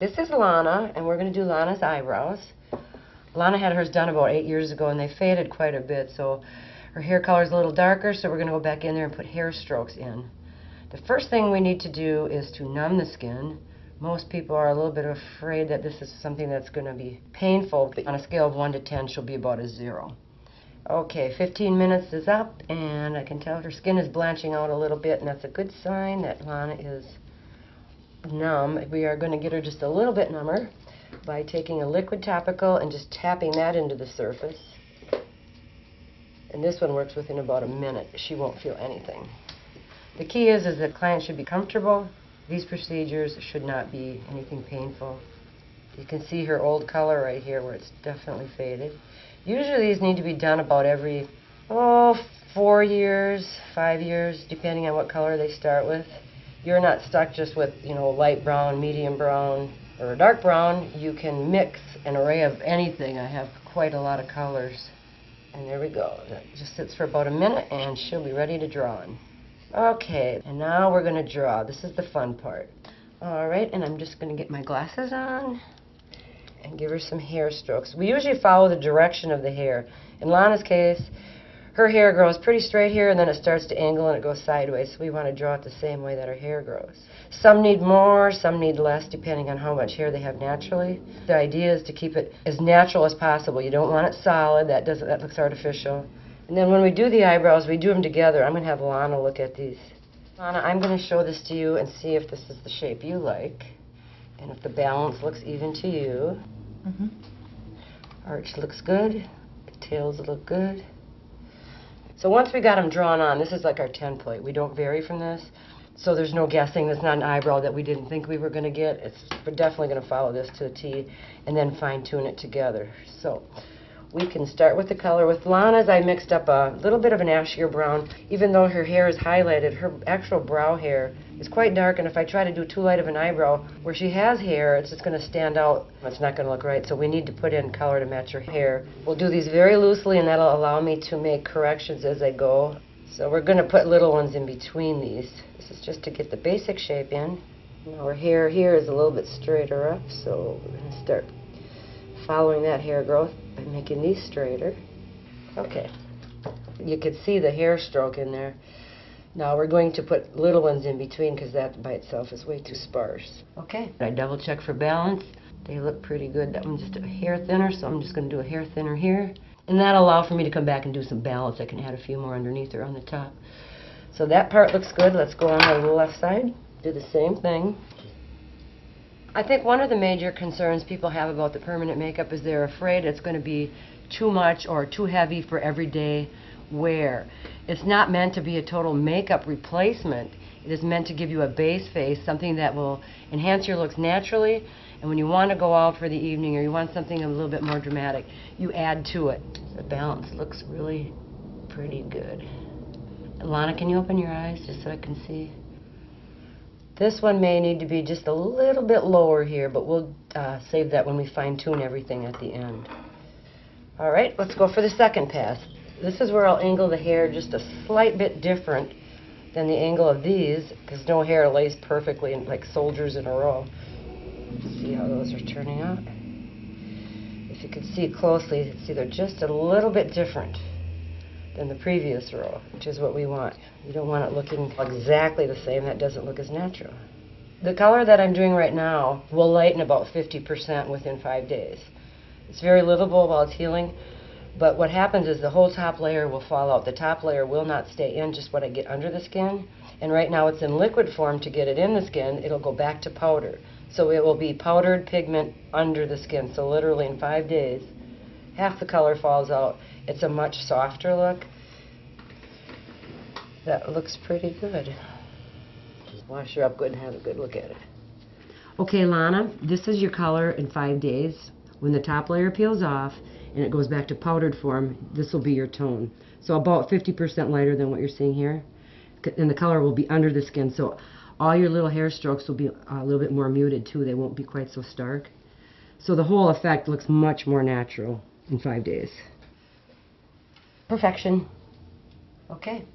This is Lana, and we're going to do Lana's eyebrows. Lana had hers done about 8 years ago, and they faded quite a bit, so her hair color is a little darker, so we're going to go back in there and put hair strokes in. The first thing we need to do is to numb the skin. Most people are a little bit afraid that this is something that's going to be painful, but on a scale of 1 to 10, she'll be about a 0. Okay, 15 minutes is up, and I can tell her skin is blanching out a little bit, and that's a good sign that Lana is numb. We are going to get her just a little bit number by taking a liquid topical and just tapping that into the surface. And this one works within about a minute. She won't feel anything. The key is the client should be comfortable. These procedures should not be anything painful. You can see her old color right here where it's definitely faded. Usually these need to be done about every 4 years, 5 years, depending on what color they start with. You're not stuck just with, light brown, medium brown, or dark brown. You can mix an array of anything. I have quite a lot of colors. And there we go. That just sits for about a minute, and she'll be ready to draw on. Okay, and now we're going to draw. This is the fun part. All right, and I'm just going to get my glasses on and give her some hair strokes. We usually follow the direction of the hair. In Lana's case, her hair grows pretty straight here, and then it starts to angle and it goes sideways, so we want to draw it the same way that her hair grows. Some need more, some need less, depending on how much hair they have naturally. The idea is to keep it as natural as possible. You don't want it solid. That looks artificial. And then when we do the eyebrows, we do them together. I'm going to have Lana look at these. Lana, I'm going to show this to you and see if this is the shape you like, and if the balance looks even to you. Arch looks good. The tails look good. So once we got them drawn on, this is like our template. We don't vary from this. So there's no guessing. There's not an eyebrow that we didn't think we were going to get. We're definitely going to follow this to a T and then fine-tune it together. So we can start with the color. With Lana's, I mixed up a little bit of an ashier brown. Even though her hair is highlighted, her actual brow hair is quite dark, and if I try to do too light of an eyebrow, where she has hair, it's just going to stand out. It's not going to look right, so we need to put in color to match her hair. We'll do these very loosely, and that'll allow me to make corrections as I go. So we're going to put little ones in between these. This is just to get the basic shape in. Now her hair here is a little bit straighter up, so we're going to start following that hair growth by making these straighter. Okay, you can see the hair stroke in there. Now we're going to put little ones in between because that by itself is way too sparse. Okay, I double check for balance. They look pretty good. That one's just a hair thinner, so I'm just going to do a hair thinner here. And that'll allow for me to come back and do some balance. I can add a few more underneath or on the top. So that part looks good. Let's go on the left side. Do the same thing. I think one of the major concerns people have about the permanent makeup is they're afraid it's going to be too much or too heavy for everyday wear. It's not meant to be a total makeup replacement. It is meant to give you a base face, something that will enhance your looks naturally, and when you want to go out for the evening or you want something a little bit more dramatic, you add to it. The balance looks really pretty good. Lana, can you open your eyes just so I can see? This one may need to be just a little bit lower here, but we'll save that when we fine-tune everything at the end. All right, let's go for the second pass. This is where I'll angle the hair just a slight bit different than the angle of these, because no hair lays perfectly in, like soldiers in a row. See how those are turning out? If you can see closely, see they're just a little bit different than the previous row, which is what we want. You don't want it looking exactly the same. That doesn't look as natural. The color that I'm doing right now will lighten about 50% within 5 days. It's very livable while it's healing, but what happens is the whole top layer will fall out. The top layer will not stay in, just what I get under the skin. And right now it's in liquid form. To get it in the skin, it'll go back to powder. So it will be powdered pigment under the skin. So literally in 5 days, half the color falls out. It's a much softer look. That looks pretty good. Just wash her up good and have a good look at it. Okay, Lana, this is your color in 5 days. When the top layer peels off and it goes back to powdered form, this will be your tone. So about 50% lighter than what you're seeing here. And the color will be under the skin, so all your little hair strokes will be a little bit more muted too. They won't be quite so stark. So the whole effect looks much more natural in 5 days. Perfection. Okay.